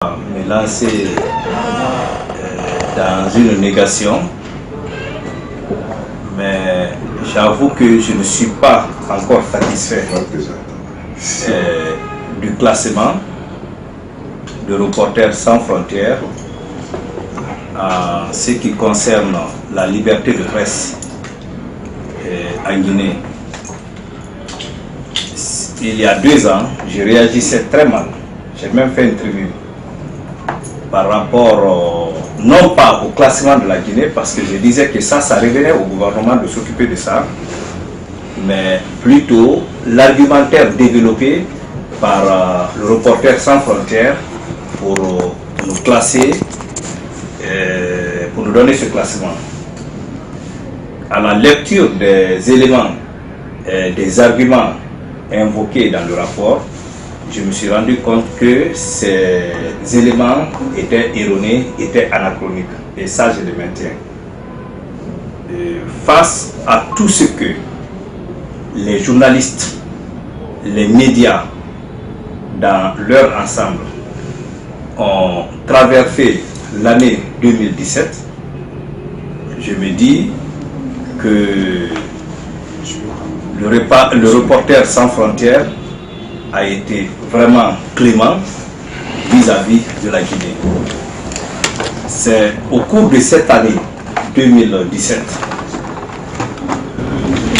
Me lancer dans une négation, mais j'avoue que je ne suis pas encore satisfait du classement de Reporters sans frontières en ce qui concerne la liberté de presse en Guinée. Il y a 2 ans, je réagissais très mal. J'ai même fait une tribune par rapport, non pas au classement de la Guinée, parce que je disais que ça revenait au gouvernement de s'occuper de ça, mais plutôt l'argumentaire développé par le Reporters sans frontières pour nous classer, pour nous donner ce classement. À la lecture des éléments, des arguments invoqués dans le rapport, je me suis rendu compte que ces éléments étaient erronés, étaient anachroniques. Et ça, je le maintiens. Face à tout ce que les journalistes, les médias, dans leur ensemble, ont traversé l'année 2017, je me dis que le Reporters sans frontières a été vraiment clément vis-à-vis de la Guinée. C'est au cours de cette année 2017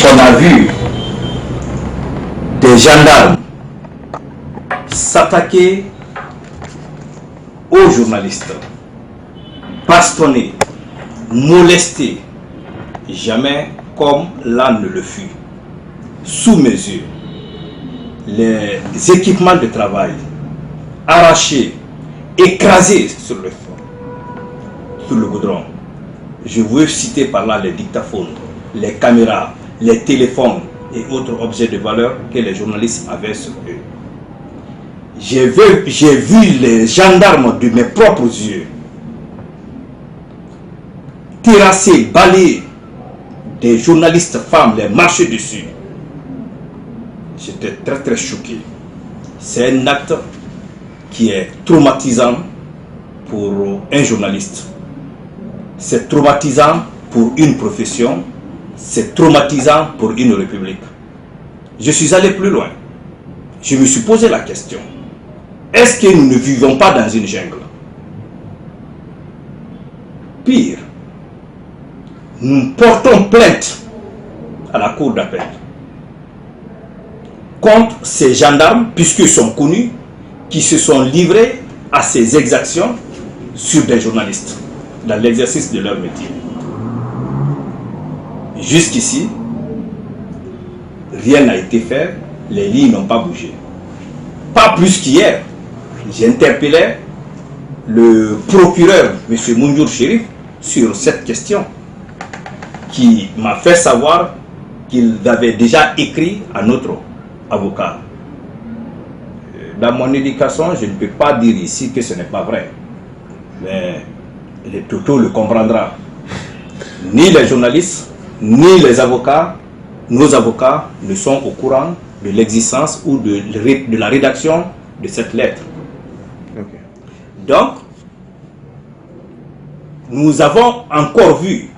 qu'on a vu des gendarmes s'attaquer aux journalistes, bastonner, molester, jamais comme là ne le fut, sous mes yeux. Les équipements de travail arrachés, écrasés sur le goudron. Je veux citer par là les dictaphones, les caméras, les téléphones et autres objets de valeur que les journalistes avaient sur eux. J'ai vu les gendarmes de mes propres yeux terrasser, balayer des journalistes femmes, les marcher dessus. J'étais très choqué. C'est un acte qui est traumatisant pour un journaliste. C'est traumatisant pour une profession. C'est traumatisant pour une république. Je suis allé plus loin. Je me suis posé la question. Est-ce que nous ne vivons pas dans une jungle? Pire, nous portons plainte à la cour d'appel contre ces gendarmes, puisqu'ils sont connus, qui se sont livrés à ces exactions sur des journalistes, dans l'exercice de leur métier. Jusqu'ici, rien n'a été fait, les lignes n'ont pas bougé. Pas plus qu'hier, j'interpellais le procureur, M. Mounjour Chérif, sur cette question, qui m'a fait savoir qu'il avait déjà écrit à notre avocat. Dans mon éducation, je ne peux pas dire ici que ce n'est pas vrai. Mais les Toto le comprendra. Ni les journalistes, ni les avocats, nos avocats ne sont au courant de l'existence ou de la rédaction de cette lettre. Okay. Donc, nous avons encore vu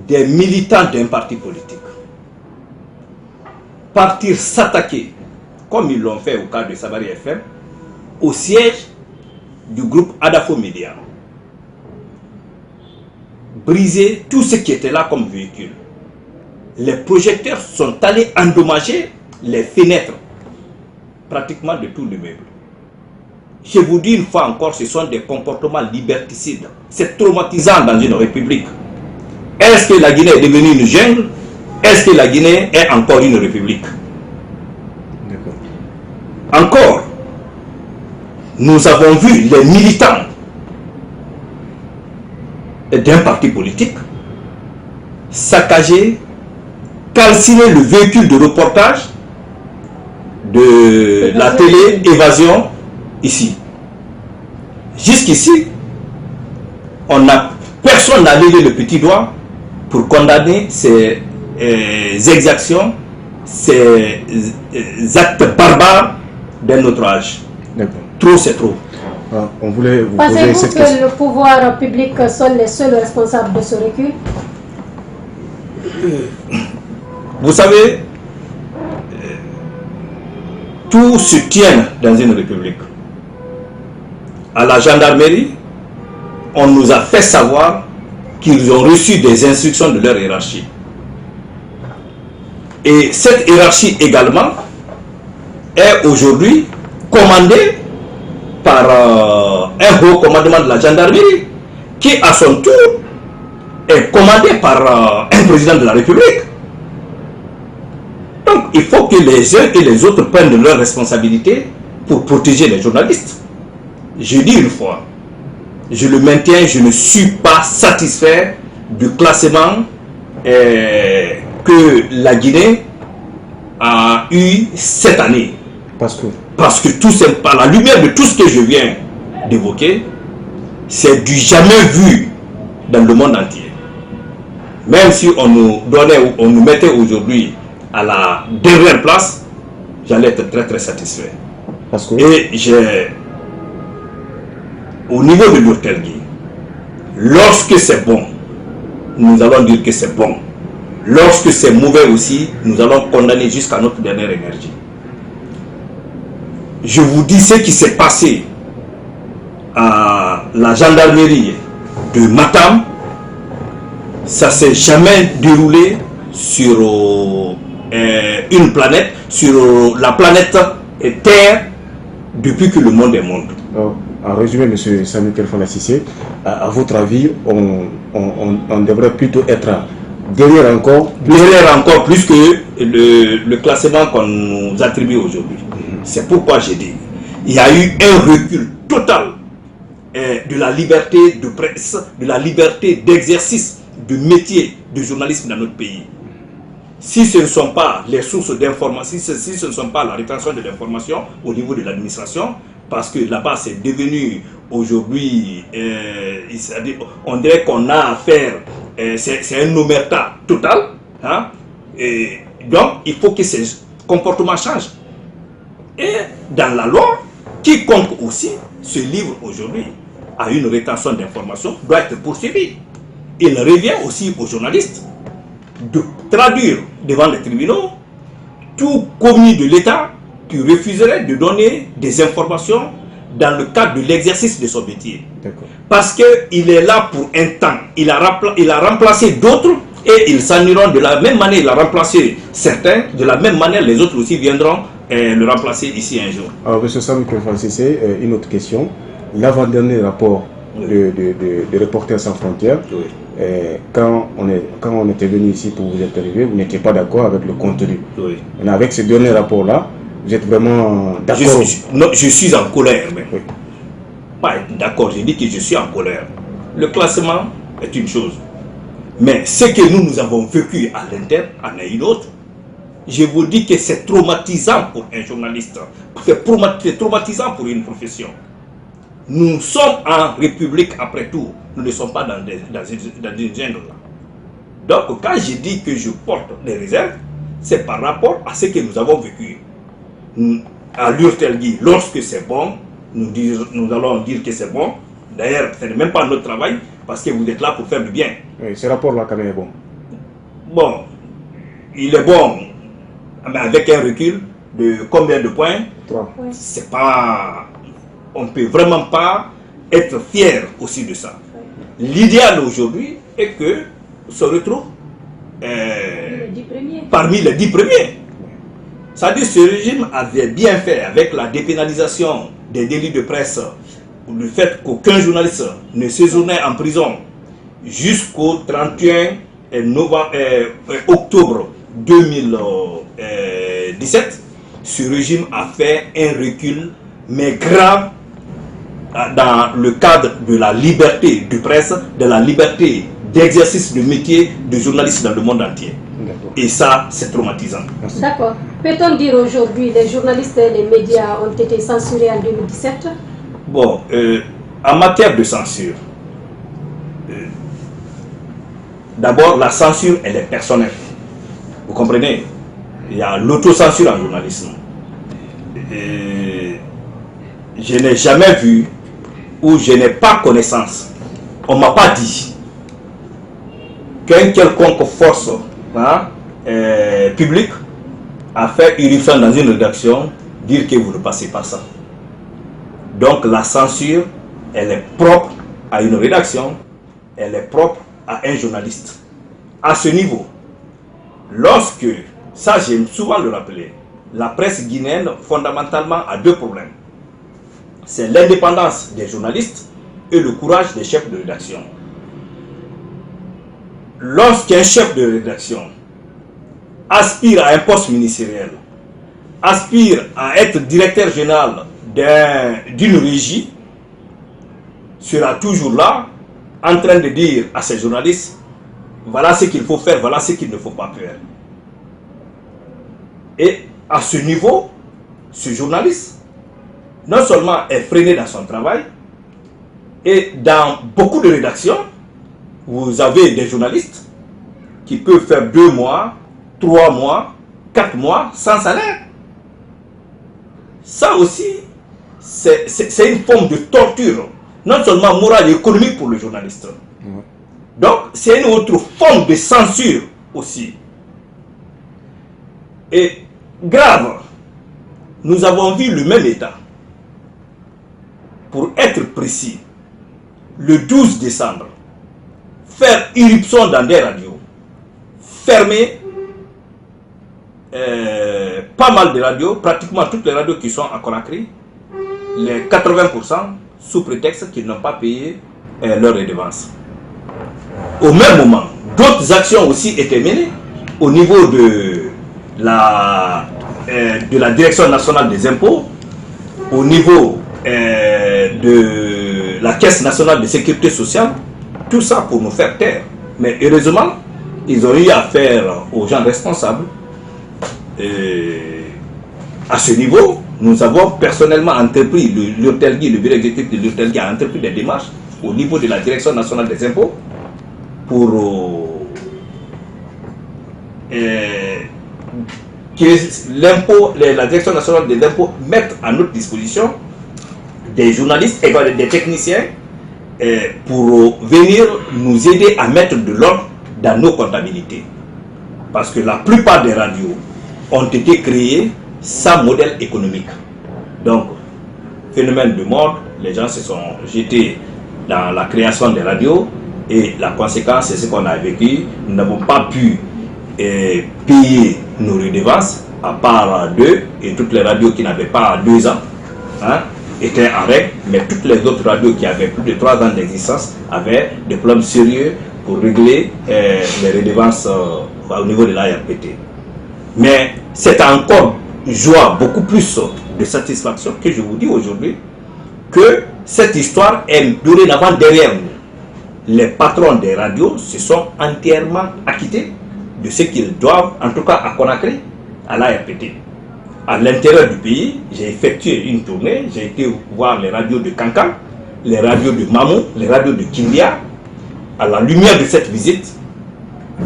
des militants d'un parti politique partir s'attaquer, comme ils l'ont fait au cas de Sabari FM, au siège du groupe Adafo Média. Briser tout ce qui était là comme véhicule. Les projecteurs sont allés endommager les fenêtres, pratiquement de tout l'immeuble. Je vous dis une fois encore, ce sont des comportements liberticides. C'est traumatisant dans une république. Est-ce que la Guinée est devenue une jungle? Est-ce que la Guinée est encore une république? Encore, nous avons vu les militants d'un parti politique saccager, calciner le véhicule de reportage de la télé Évasion ici. Jusqu'ici, personne n'a levé le petit doigt pour condamner ces exactions, ces actes barbares d'un autre âge. Trop, c'est trop. On voulait vous poser Pensez-vous cette que question. le pouvoir public sont les seuls responsables de ce recul? Vous savez, tout se tient dans une république. À la gendarmerie, on nous a fait savoir qu'ils ont reçu des instructions de leur hiérarchie. Et cette hiérarchie également est aujourd'hui commandée par un haut commandement de la gendarmerie qui à son tour est commandé par un président de la République. Donc il faut que les uns et les autres prennent leurs responsabilités pour protéger les journalistes. Je dis une fois, je le maintiens, je ne suis pas satisfait du classement que la Guinée a eu cette année. Parce que tout simplement, à la lumière de tout ce que je viens d'évoquer, c'est du jamais vu dans le monde entier. Même si on nous donnait, on nous mettait aujourd'hui à la dernière place, j'allais être très très satisfait. Et j'ai, au niveau de l'Urtelgui, lorsque c'est bon, nous allons dire que c'est bon. Lorsque c'est mauvais aussi, nous allons condamner jusqu'à notre dernière énergie. Je vous dis ce qui s'est passé à la gendarmerie de Matam, ça ne s'est jamais déroulé sur une planète, sur la planète Terre, depuis que le monde est monde. En résumé, M. Samuel Kerfana Cissé, à votre avis, on devrait plutôt être derrière encore plus que le classement qu'on nous attribue aujourd'hui. C'est pourquoi j'ai dit, il y a eu un recul total de la liberté de presse, de la liberté d'exercice de métier de journalisme dans notre pays. Si ce ne sont pas les sources d'information, si ce ne sont pas la rétention de l'information au niveau de l'administration, parce que là-bas c'est devenu aujourd'hui, on dirait qu'on a affaire, c'est un omerta total, hein? Et donc il faut que ces comportements changent. Et dans la loi, quiconque aussi se livre aujourd'hui à une rétention d'information doit être poursuivi. Il revient aussi aux journalistes de traduire devant les tribunaux tout commis de l'État qui refuserait de donner des informations dans le cadre de l'exercice de son métier. Parce qu'il est là pour un temps. Il a remplacé d'autres et ils s'en iront de la même manière. Il a remplacé certains, de la même manière les autres aussi viendront le remplacer ici un jour. Alors, M. Samuel Kerfana Cissé, une autre question. L'avant-dernier rapport de Reporters sans frontières, quand on était venu ici pour vous interviewer, vous n'étiez pas d'accord avec le contenu. Mais avec ce dernier rapport-là, vous êtes vraiment d'accord? Non, je suis en colère. Oui. Pas d'accord, j'ai dit que je suis en colère. Le classement est une chose. Mais ce que nous avons vécu à l'interne en est une autre. Je vous dis que c'est traumatisant pour un journaliste. C'est traumatisant pour une profession. Nous sommes en République après tout. Nous ne sommes pas dans une jungle. Donc quand je dis que je porte des réserves, c'est par rapport à ce que nous avons vécu. À l'Urtelgui, lorsque c'est bon, nous allons dire que c'est bon. D'ailleurs, ce n'est même pas notre travail, parce que vous êtes là pour faire du bien. Oui, ce rapport-là, quand même, est bon. Bon, il est bon, mais avec un recul de combien de points? 3. C'est pas... On ne peut vraiment pas être fier aussi de ça. L'idéal aujourd'hui est que se retrouve parmi les 10 premiers. C'est-à-dire que ce régime avait bien fait avec la dépénalisation des délits de presse, le fait qu'aucun journaliste ne séjournait en prison jusqu'au 31 octobre 2017. Ce régime a fait un recul, mais grave, dans le cadre de la liberté de presse, de la liberté d'exercice de métier de journaliste dans le monde entier. Et ça, c'est traumatisant. D'accord. Peut-on dire aujourd'hui les journalistes et les médias ont été censurés en 2017? Bon, en matière de censure, d'abord, la censure, elle est personnelle. Vous comprenez? Il y a l'autocensure en journalisme. je n'ai jamais vu ou je n'ai pas connaissance, on ne m'a pas dit qu'une quelconque force publique a fait irruption dans une rédaction, dire que vous ne passez pas ça. Donc la censure, elle est propre à une rédaction, elle est propre à un journaliste. À ce niveau, lorsque, ça j'aime souvent le rappeler, la presse guinéenne fondamentalement a deux problèmes. C'est l'indépendance des journalistes et le courage des chefs de rédaction. Lorsqu'un chef de rédaction aspire à un poste ministériel, aspire à être directeur général d'une régie, sera toujours là en train de dire à ses journalistes, voilà ce qu'il faut faire, voilà ce qu'il ne faut pas faire. Et à ce niveau, ce journaliste, non seulement est freiné dans son travail, et dans beaucoup de rédactions, vous avez des journalistes qui peuvent faire 2 mois, 3 mois, 4 mois sans salaire. Ça aussi, c'est une forme de torture, non seulement morale et économique pour le journaliste. Donc, c'est une autre forme de censure aussi. Et grave, nous avons vu le même état. Pour être précis, le 12 décembre, faire irruption dans des radios, fermer pas mal de radios, pratiquement toutes les radios qui sont à Conakry, les 80% sous prétexte qu'ils n'ont pas payé leur redevance. Au même moment, d'autres actions aussi étaient menées au niveau de la Direction nationale des impôts, au niveau de la Caisse nationale de sécurité sociale, tout ça pour nous faire taire. Mais heureusement, ils ont eu affaire aux gens responsables. À ce niveau, nous avons personnellement entrepris, le bureau exécutif de l'Urtelgui a entrepris des démarches au niveau de la Direction nationale des impôts pour que la Direction nationale des impôts mette à notre disposition des journalistes et des techniciens pour venir nous aider à mettre de l'ordre dans nos comptabilités. Parce que la plupart des radios ont été créées sans modèle économique. Donc, phénomène de mode, les gens se sont jetés dans la création des radios et la conséquence, c'est ce qu'on a vécu. Nous n'avons pas pu payer nos redevances, à part 2, et toutes les radios qui n'avaient pas 2 ans étaient en règle, mais toutes les autres radios qui avaient plus de 3 ans d'existence avaient des problèmes sérieux pour régler les redevances au niveau de l'ARPT. Mais c'est encore joie, beaucoup plus de satisfaction que je vous dis aujourd'hui que cette histoire est dorénavant derrière nous. Les patrons des radios se sont entièrement acquittés de ce qu'ils doivent, en tout cas à Conakry, à l'ARPT. À l'intérieur du pays, j'ai effectué une tournée, j'ai été voir les radios de Kankan, les radios de Mamou, les radios de Kindia. À la lumière de cette visite,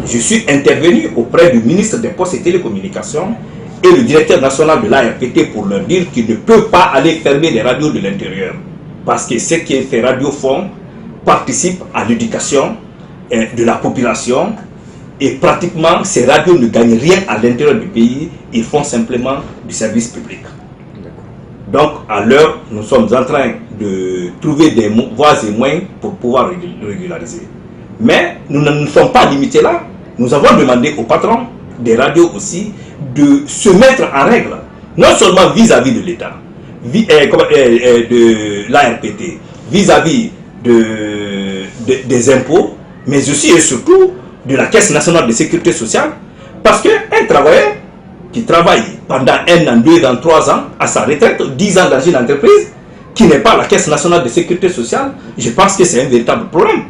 je suis intervenu auprès du ministre des Postes et Télécommunications et le directeur national de l'ARPT pour leur dire qu'ils ne peuvent pas aller fermer les radios de l'intérieur. Parce que ce que ces radios font participe à l'éducation de la population et pratiquement ces radios ne gagnent rien à l'intérieur du pays, ils font simplement du service public. Donc à l'heure, nous sommes en train de trouver des voies et moyens pour pouvoir régulariser. Mais nous ne nous sommes pas limités là. Nous avons demandé aux patrons des radios aussi de se mettre en règle, non seulement vis-à-vis de l'État, de l'ARPT, vis-à-vis des impôts, mais aussi et surtout de la Caisse nationale de sécurité sociale, parce qu'un travailleur qui travaille pendant 1 an, 2 ans, 3 ans à sa retraite, 10 ans dans une entreprise, qui n'est pas la Caisse nationale de sécurité sociale, je pense que c'est un véritable problème.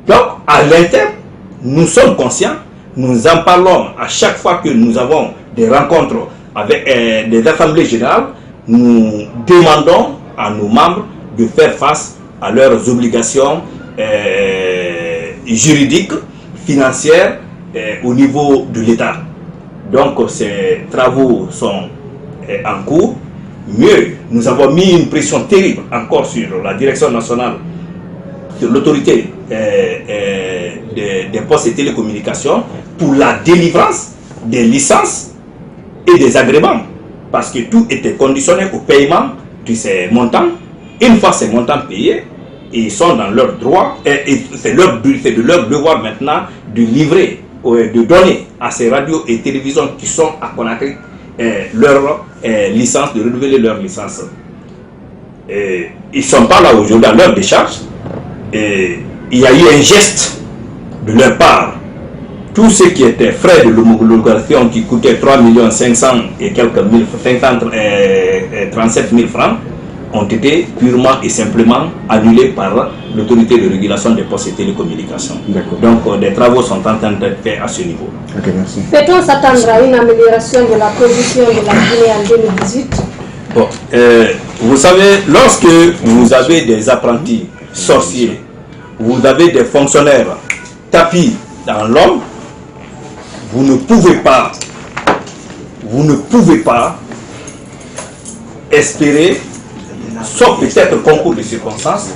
Donc, à l'interne, nous sommes conscients, nous en parlons à chaque fois que nous avons des rencontres avec des assemblées générales, nous demandons à nos membres de faire face à leurs obligations juridiques, financières au niveau de l'État. Donc, ces travaux sont en cours Mieux, nous avons mis une pression terrible encore sur la direction nationale, sur l'autorité des postes et télécommunications pour la délivrance des licences et des agréments. Parce que tout était conditionné au paiement de ces montants. Une fois ces montants payés, ils sont dans leur droit et c'est de leur devoir maintenant de livrer, de donner à ces radios et télévisions qui sont à Conakry leur licence, de renouveler leur licence. Ils ne sont pas là aujourd'hui à leur décharge. Et il y a eu un geste de leur part. Tout ce qui était frais de l'homologation qui coûtait 3 500 et quelques 37 000 francs ont été purement et simplement annulés par l'autorité de régulation des postes et télécommunications. Donc des travaux sont en train d'être faits à ce niveau. Okay, merci. Peut-on s'attendre à une amélioration de la position de la Guinée en 2018? Bon, vous savez, lorsque vous avez des apprentis sorciers, vous avez des fonctionnaires tapis dans l'homme, vous ne pouvez pas espérer, sauf peut-être concours de circonstances,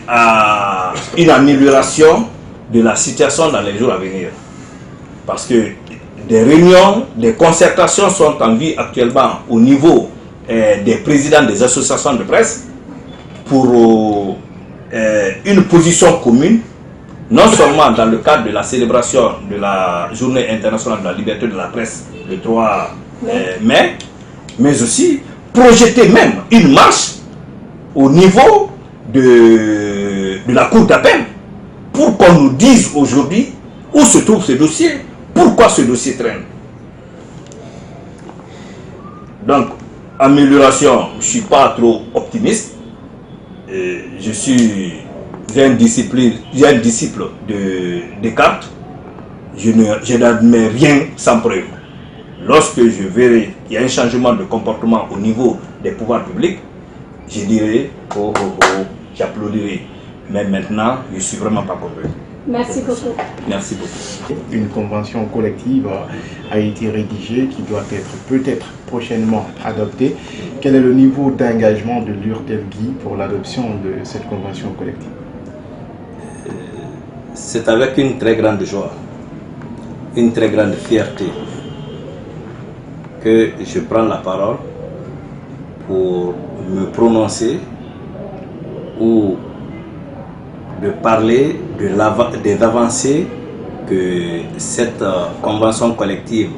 à une amélioration de la situation dans les jours à venir. Parce que des réunions, des concertations sont en vue actuellement au niveau des présidents des associations de presse pour une position commune, non seulement dans le cadre de la célébration de la Journée internationale de la liberté de la presse le 3 mai, mais aussi projeter même une marche au niveau de la Cour d'appel pour qu'on nous dise aujourd'hui où se trouve ce dossier, pourquoi ce dossier traîne. Donc, amélioration, je ne suis pas trop optimiste. Je suis un disciple de Descartes. Je n'admets rien sans preuve. Lorsque je verrai qu'il y a un changement de comportement au niveau des pouvoirs publics, je dirai oh, j'applaudirai. Mais maintenant, je ne suis vraiment pas convaincu. Merci beaucoup. Merci beaucoup. Une convention collective a été rédigée qui doit être peut-être prochainement adoptée. Quel est le niveau d'engagement de l'URTELGUI pour l'adoption de cette convention collective? C'est avec une très grande joie, une très grande fierté que je prends la parole pour me prononcer ou de parler des avancées que cette convention collective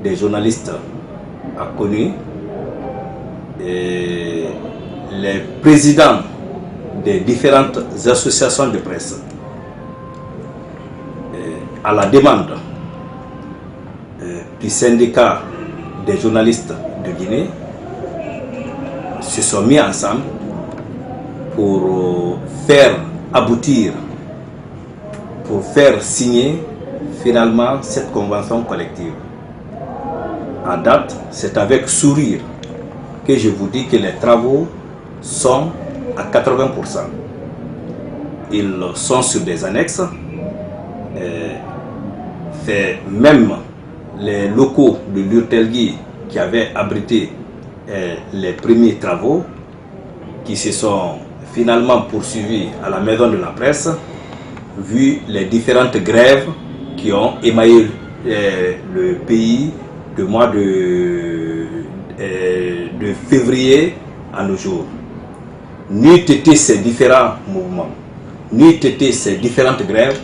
des journalistes a connues. Et les présidents des différentes associations de presse, à la demande du syndicat des journalistes de Guinée, se sont mis ensemble pour faire aboutir, pour faire signer finalement cette convention collective. À date, c'est avec sourire que je vous dis que les travaux sont à 80%. Ils sont sur des annexes. C'est même les locaux de l'URTELGUI qui avaient abrité les premiers travaux qui se sont finalement poursuivis à la Maison de la Presse, vu les différentes grèves qui ont émaillé le pays du mois de février à nos jours. N'eût été ces différents mouvements, n'eût été ces différentes grèves,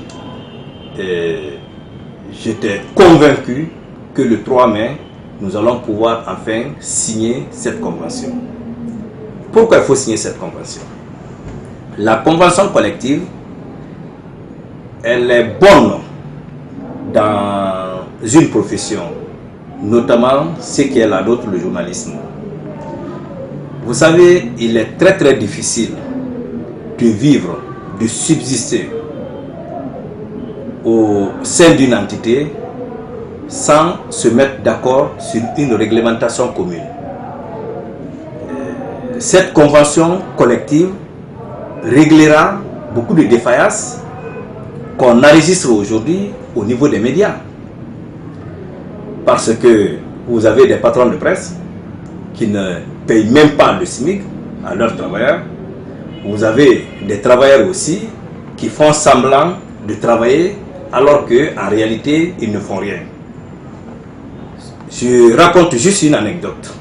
j'étais convaincu que le 3 mai, nous allons pouvoir enfin signer cette convention. Pourquoi il faut signer cette convention? La convention collective, elle est bonne dans une profession, notamment ce qui est la nôtre, le journalisme. Vous savez, il est très très difficile de vivre, de subsister au sein d'une entité sans se mettre d'accord sur une réglementation commune. Cette convention collective réglera beaucoup de défaillances qu'on enregistre aujourd'hui au niveau des médias. Parce que vous avez des patrons de presse qui ne payent même pas le SMIC à leurs travailleurs. Vous avez des travailleurs aussi qui font semblant de travailler alors qu'en réalité, ils ne font rien. Je raconte juste une anecdote.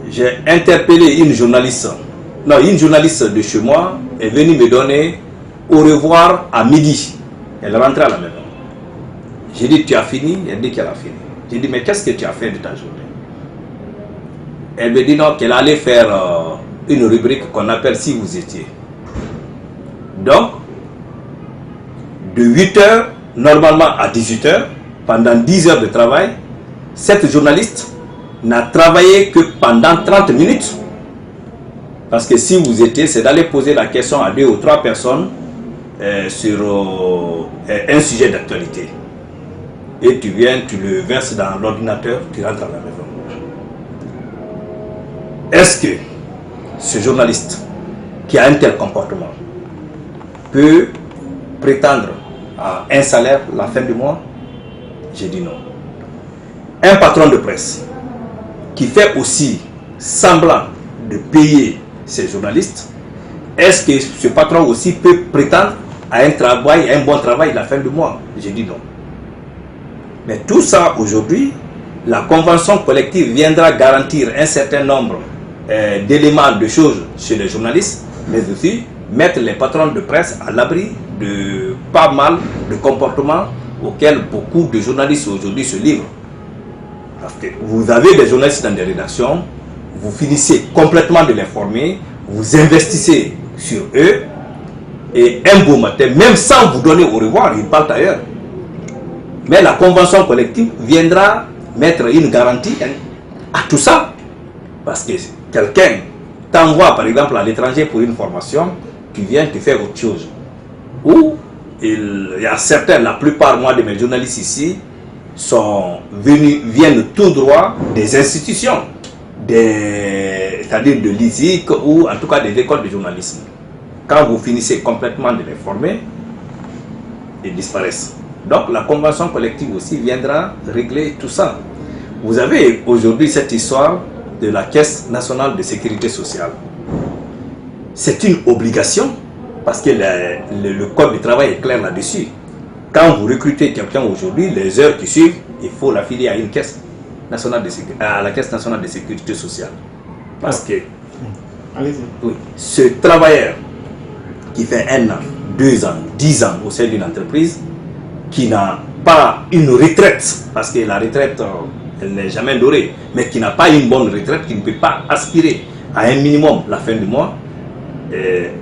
J'ai interpellé une journaliste de chez moi est venue me donner au revoir à midi. Elle rentrait à la maison. J'ai dit, tu as fini? Elle dit qu'elle a fini. J'ai dit, mais qu'est-ce que tu as fait de ta journée? Elle me dit non, qu'elle allait faire une rubrique qu'on appelle Si vous étiez. Donc, de 8h, normalement à 18h, pendant 10 heures de travail, cette journaliste n'a travaillé que pendant 30 minutes. Parce que si vous étiez, c'est d'aller poser la question à 2 ou 3 personnes sur un sujet d'actualité. Et tu viens, tu le verses dans l'ordinateur, tu rentres à la maison. Est-ce que ce journaliste qui a un tel comportement peut prétendre à un salaire à la fin du mois? J'ai dit non. Un patron de presse qui fait aussi semblant de payer ses journalistes, est-ce que ce patron aussi peut prétendre à un travail, à un bon travail à la fin du mois? J'ai dit non. Mais tout ça aujourd'hui, la convention collective viendra garantir un certain nombre d'éléments, de choses chez les journalistes, mais aussi mettre les patrons de presse à l'abri de pas mal de comportements auxquels beaucoup de journalistes aujourd'hui se livrent. Parce que vous avez des journalistes dans des rédactions, vous finissez complètement de les former, vous investissez sur eux, et un beau matin, même sans vous donner au revoir, ils partent ailleurs. Mais la convention collective viendra mettre une garantie à tout ça. Parce que quelqu'un t'envoie par exemple à l'étranger pour une formation, tu viens, tu fais autre chose. Ou il y a certains, la plupart moi de mes journalistes ici, viennent tout droit des institutions, c'est-à-dire de l'ISIC ou en tout cas des écoles de journalisme. Quand vous finissez complètement de les former, ils disparaissent. Donc la convention collective aussi viendra régler tout ça. Vous avez aujourd'hui cette histoire de la Caisse nationale de sécurité sociale. C'est une obligation parce que le code du travail est clair là-dessus. Quand vous recrutez quelqu'un aujourd'hui, les heures qui suivent, il faut l'affilier à une caisse nationale à la Caisse nationale de sécurité sociale. Parce que oui, ce travailleur qui fait 1 an, 2 ans, 10 ans au sein d'une entreprise, qui n'a pas une retraite, parce que la retraite, elle n'est jamais dorée, mais qui n'a pas une bonne retraite, qui ne peut pas aspirer à un minimum la fin du mois,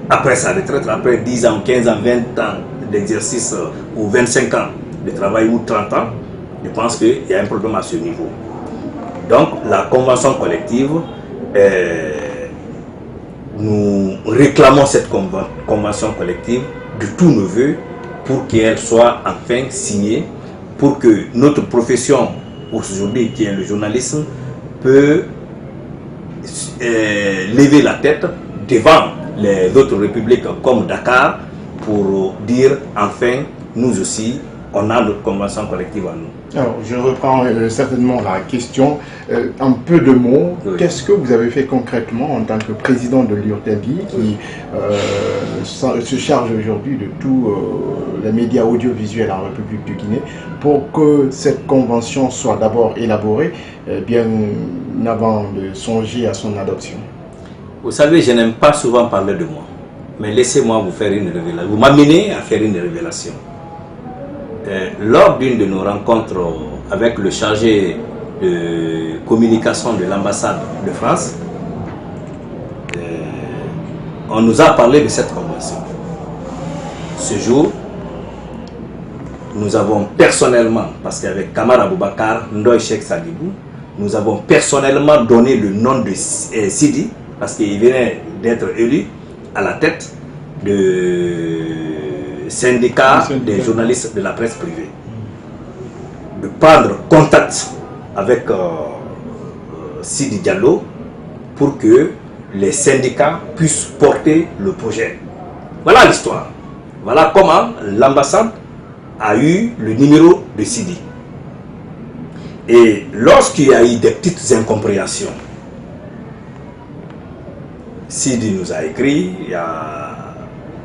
après sa retraite, après 10 ans, 15 ans, 20 ans d'exercice ou 25 ans de travail ou 30 ans, je pense qu'il y a un problème à ce niveau. Donc la convention collective, nous réclamons cette convention collective de tous nos voeux pour qu'elle soit enfin signée, pour que notre profession aujourd'hui qui est le journalisme peut lever la tête devant les autres républiques comme Dakar pour dire enfin nous aussi on a notre convention collective à nous. Alors je reprends certainement la question, en peu de mots, oui. Qu'est-ce que vous avez fait concrètement en tant que président de l'URTELGI qui se charge aujourd'hui de tous les médias audiovisuels en République du Guinée pour que cette convention soit d'abord élaborée bien avant de songer à son adoption? Vous savez, je n'aime pas souvent parler de moi, mais laissez-moi vous faire une révélation. Vous m'amenez à faire une révélation. Lors d'une de nos rencontres avec le chargé de communication de l'ambassade de France, on nous a parlé de cette convention. Ce jour, nous avons personnellement, parce qu'avec Kamara Aboubakar, Ndoye Cheikh Sadibou, nous avons personnellement donné le nom de Sidi, parce qu'il venait d'être élu à la tête de syndicat des journalistes de la presse privée, de prendre contact avec Sidi Diallo pour que les syndicats puissent porter le projet. Voilà l'histoire. Voilà comment l'ambassade a eu le numéro de Sidi. Et lorsqu'il y a eu des petites incompréhensions, Sidi nous a écrit,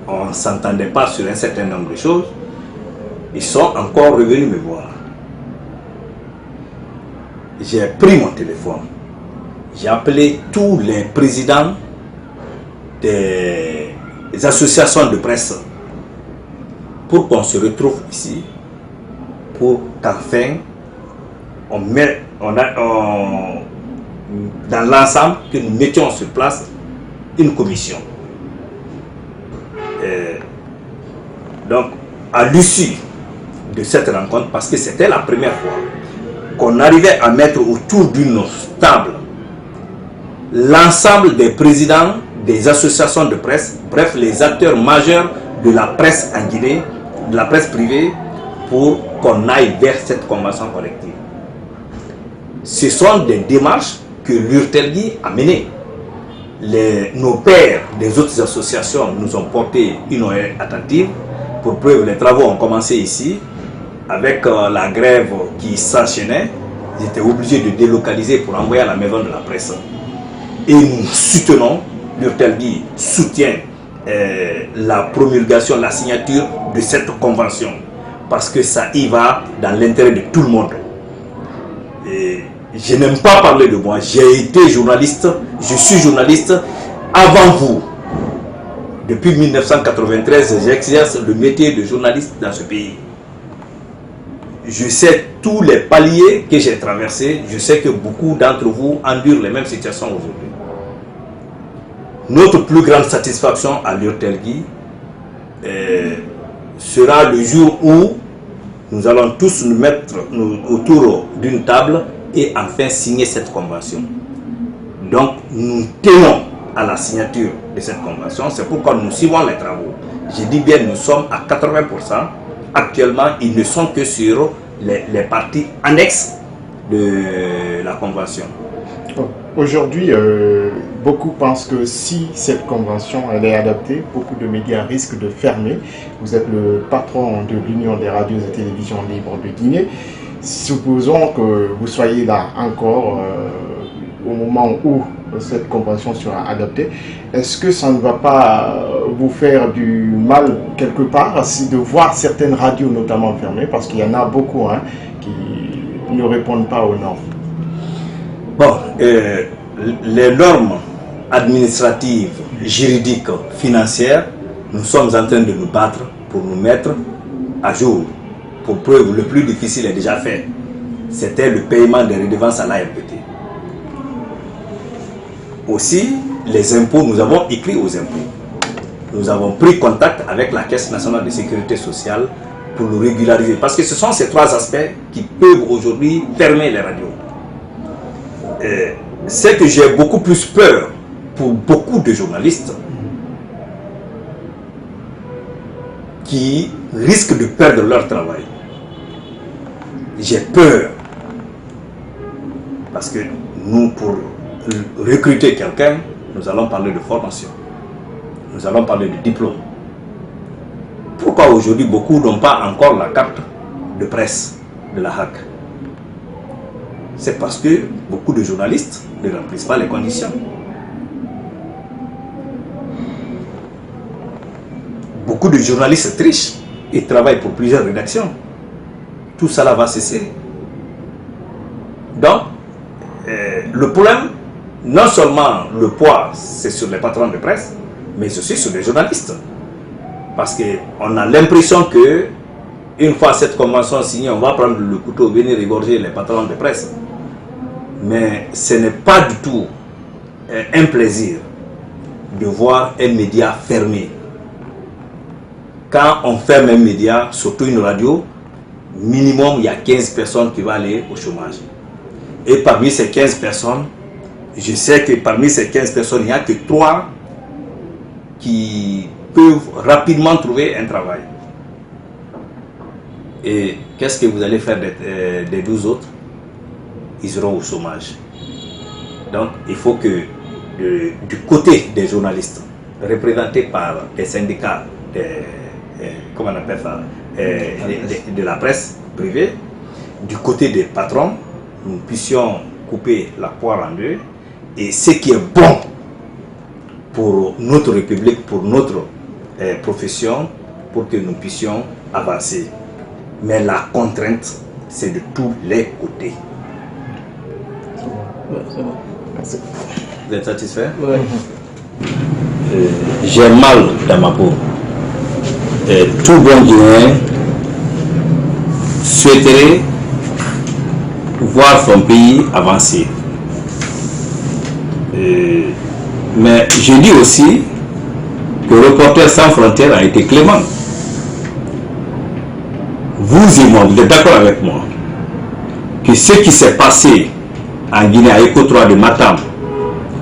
on ne s'entendait pas sur un certain nombre de choses, ils sont encore revenus me voir. J'ai pris mon téléphone, j'ai appelé tous les présidents des associations de presse pour qu'on se retrouve ici, pour qu'enfin dans l'ensemble, que nous mettions sur place une commission. Donc, à l'issue de cette rencontre, parce que c'était la première fois qu'on arrivait à mettre autour d'une table l'ensemble des présidents des associations de presse, bref, les acteurs majeurs de la presse en Guinée, de la presse privée, pour qu'on aille vers cette convention collective. Ce sont des démarches que l'URTELGI a menées. Nos pairs des autres associations nous ont porté une oreille attentive. Pour preuve, les travaux ont commencé ici. Avec la grève qui s'enchaînait, ils étaient obligés de délocaliser pour envoyer à la maison de la presse. Et nous soutenons, l'URTELGI soutient la promulgation, la signature de cette convention. Parce que ça y va dans l'intérêt de tout le monde. Et je n'aime pas parler de moi. J'ai été journaliste, je suis journaliste avant vous. Depuis 1993, j'exerce le métier de journaliste dans ce pays. Je sais tous les paliers que j'ai traversés. Je sais que beaucoup d'entre vous endurent les mêmes situations aujourd'hui. Notre plus grande satisfaction à l'URTELGI sera le jour où nous allons tous nous mettre autour d'une table et enfin signer cette convention. Donc nous tenons à la signature de cette convention, c'est pourquoi nous suivons les travaux. Je dis bien, nous sommes à 80%. Actuellement, ils ne sont que sur les parties annexes de la convention. Aujourd'hui, beaucoup pensent que si cette convention elle est adoptée, beaucoup de médias risquent de fermer. Vous êtes le patron de l'Union des radios et télévisions libres de Guinée. Supposons que vous soyez là encore au moment où cette convention sera adoptée. Est-ce que ça ne va pas vous faire du mal quelque part de voir certaines radios notamment fermées, parce qu'il y en a beaucoup qui ne répondent pas aux normes? Bon, les normes administratives, juridiques, financières, nous sommes en train de nous battre pour nous mettre à jour. Pour preuve, le plus difficile est déjà fait. C'était le paiement des redevances à l'ARPT. Aussi, les impôts, nous avons écrit aux impôts. Nous avons pris contact avec la Caisse nationale de sécurité sociale pour nous régulariser. Parce que ce sont ces trois aspects qui peuvent aujourd'hui fermer les radios. C'est que j'ai beaucoup plus peur pour beaucoup de journalistes qui risquent de perdre leur travail. J'ai peur parce que nous, pour recruter quelqu'un, nous allons parler de formation, nous allons parler de diplôme. Pourquoi aujourd'hui beaucoup n'ont pas encore la carte de presse de la HAC? C'est parce que beaucoup de journalistes ne remplissent pas les conditions. Beaucoup de journalistes trichent et travaillent pour plusieurs rédactions. Tout cela va cesser. Donc, le problème, non seulement le poids, c'est sur les patrons de presse, mais aussi sur les journalistes. Parce qu'on a l'impression que, une fois cette convention signée, on va prendre le couteau, venir égorger les patrons de presse. Mais ce n'est pas du tout un plaisir de voir un média fermé. Quand on ferme un média, surtout une radio, minimum il y a 15 personnes qui vont aller au chômage. Et parmi ces 15 personnes, je sais que parmi ces 15 personnes, il n'y a que 3 qui peuvent rapidement trouver un travail. Et qu'est-ce que vous allez faire des 12 autres? Ils seront au chômage. Donc il faut que du côté des journalistes, représentés par les syndicats comment on appelle ça, de la presse privée, du côté des patrons, nous puissions couper la poire en deux, et ce qui est bon pour notre République, pour notre profession, pour que nous puissions avancer. Mais la contrainte, c'est de tous les côtés. C'est bon. Merci. Vous êtes satisfait? Oui. J'ai mal dans ma peau. Tout bon Guinéen souhaiterait voir son pays avancer. Mais je dis aussi que Reporters sans frontières a été clément. Vous et moi, vous êtes d'accord avec moi que ce qui s'est passé en Guinée à Éco 3 de Matam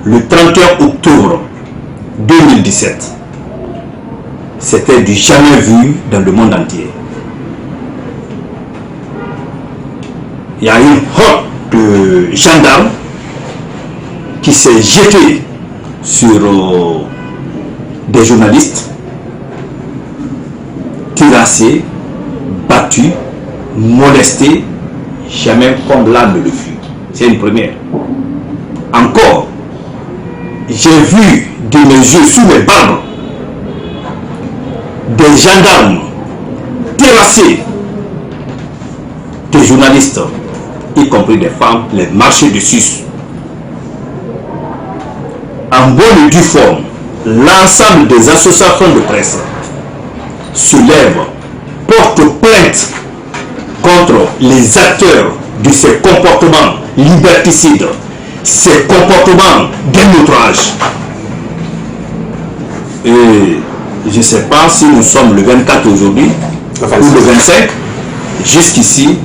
le 31 octobre 2017, c'était du jamais vu dans le monde entier. Il y a une horde de gendarmes qui s'est jetée sur des journalistes, terrassés, battus, molestés, jamais comme l'âme ne le fut. C'est une première. Encore, j'ai vu de mes yeux, sous mes barbes, des gendarmes terrasser des journalistes, y compris des femmes, les marcher dessus. En bonne et due forme, l'ensemble des associations de presse se lèvent, portent plainte contre les acteurs de ces comportements liberticides, ces comportements d'un outrage. Et je ne sais pas si nous sommes le 24 aujourd'hui ou le 25, jusqu'ici,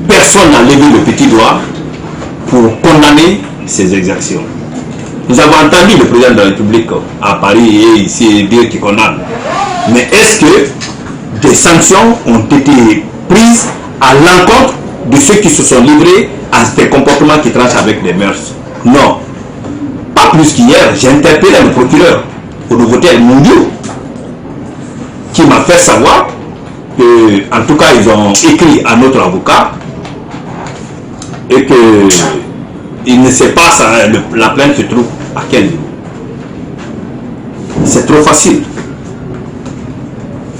personne n'a levé le petit doigt pour condamner ces exactions. Nous avons entendu le président de la République à Paris et ici dire qu'il condamne. Mais est-ce que des sanctions ont été prises à l'encontre de ceux qui se sont livrés à des comportements qui tranchent avec des mœurs? Non. Pas plus qu'hier, j'ai interpellé le procureur au Novotel Mondiaux qui m'a fait savoir que, en tout cas, ils ont écrit à notre avocat et que il ne sait pas la plainte se trouve à quel niveau. C'est trop facile.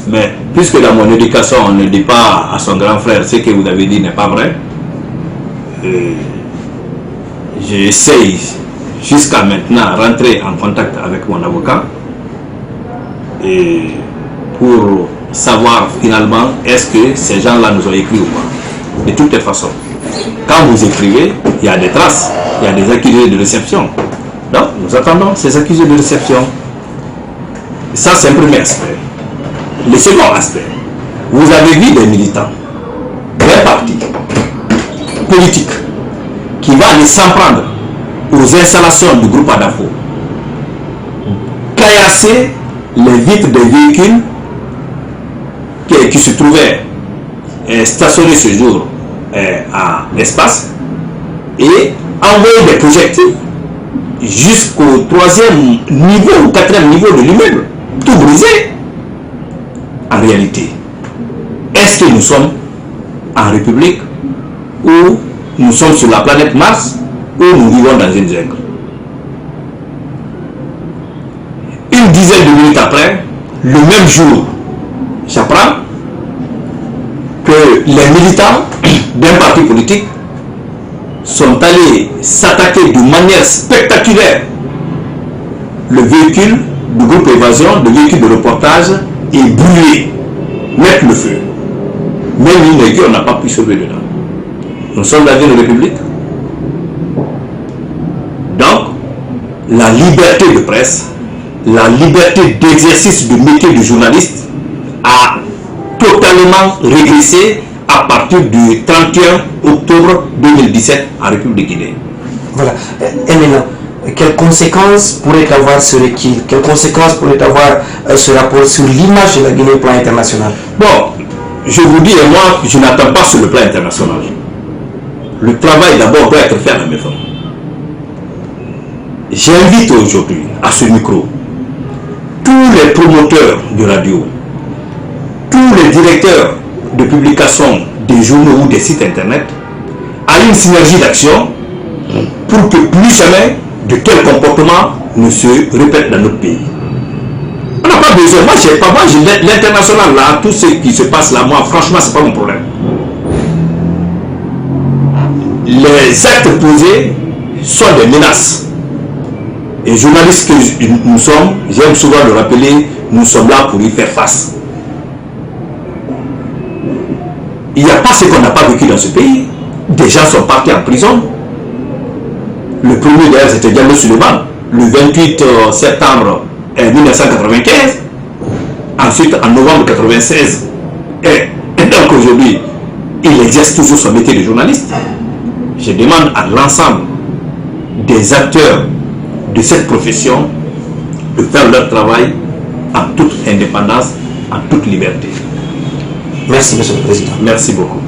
Mais puisque dans mon éducation on ne dit pas à son grand frère ce que vous avez dit n'est pas vrai, j'essaye jusqu'à maintenant rentrer en contact avec mon avocat et pour savoir finalement est-ce que ces gens-là nous ont écrit ou pas. De toutes les façons, quand vous écrivez, il y a des traces, il y a des accusés de réception. Donc nous attendons ces accusés de réception. Ça, c'est un premier aspect. Le second aspect, vous avez vu des militants d'un parti politique qui va aller s'en prendre aux installations du groupe Adafo, caillasser les vitres des véhicules qui se trouvaient stationnés ce jour à l'espace et envoyer des projectiles jusqu'au 3e niveau ou 4e niveau de l'immeuble, tout brisé. En réalité, est-ce que nous sommes en République ou nous sommes sur la planète Mars ou nous vivons dans une jungle? Une dizaine de minutes après, le même jour, j'apprends que les militants d'un parti politique sont allés s'attaquer de manière spectaculaire le véhicule du groupe Évasion, le véhicule de reportage, et brûler, mettre le feu. Même une on n'a pas pu sauver dedans. Nous sommes dans une république. Donc, la liberté de presse, la liberté d'exercice du métier de journaliste a totalement régressé à partir du 31 octobre 2017 en République de Guinée. Voilà. Et maintenant, quelles conséquences pourrait avoir ce recul? Quelles conséquences pourrait avoir ce rapport sur l'image de la Guinée au plan international? Bon, je vous dis, et moi, je n'attends pas sur le plan international. Le travail d'abord doit être fait à la maison. J'invite aujourd'hui à ce micro tous les promoteurs de radio, tous les directeurs de publication des journaux ou des sites internet à une synergie d'action pour que plus jamais de tels comportements ne se répètent dans notre pays. On n'a pas besoin. Moi, j'ai l'international là, tout ce qui se passe là, moi, franchement, c'est pas mon problème. Les actes posés sont des menaces. Et journalistes que nous sommes, j'aime souvent le rappeler, nous sommes là pour y faire face. Il n'y a pas ce qu'on n'a pas vécu dans ce pays. Des gens sont partis en prison. Le premier d'ailleurs c'était Diallo Suleiman, le 28 septembre 1995. Ensuite en novembre 1996. Et donc aujourd'hui, il exerce toujours son métier de journaliste. Je demande à l'ensemble des acteurs de cette profession de faire leur travail en toute indépendance, en toute liberté. Merci, Monsieur le Président. Merci beaucoup.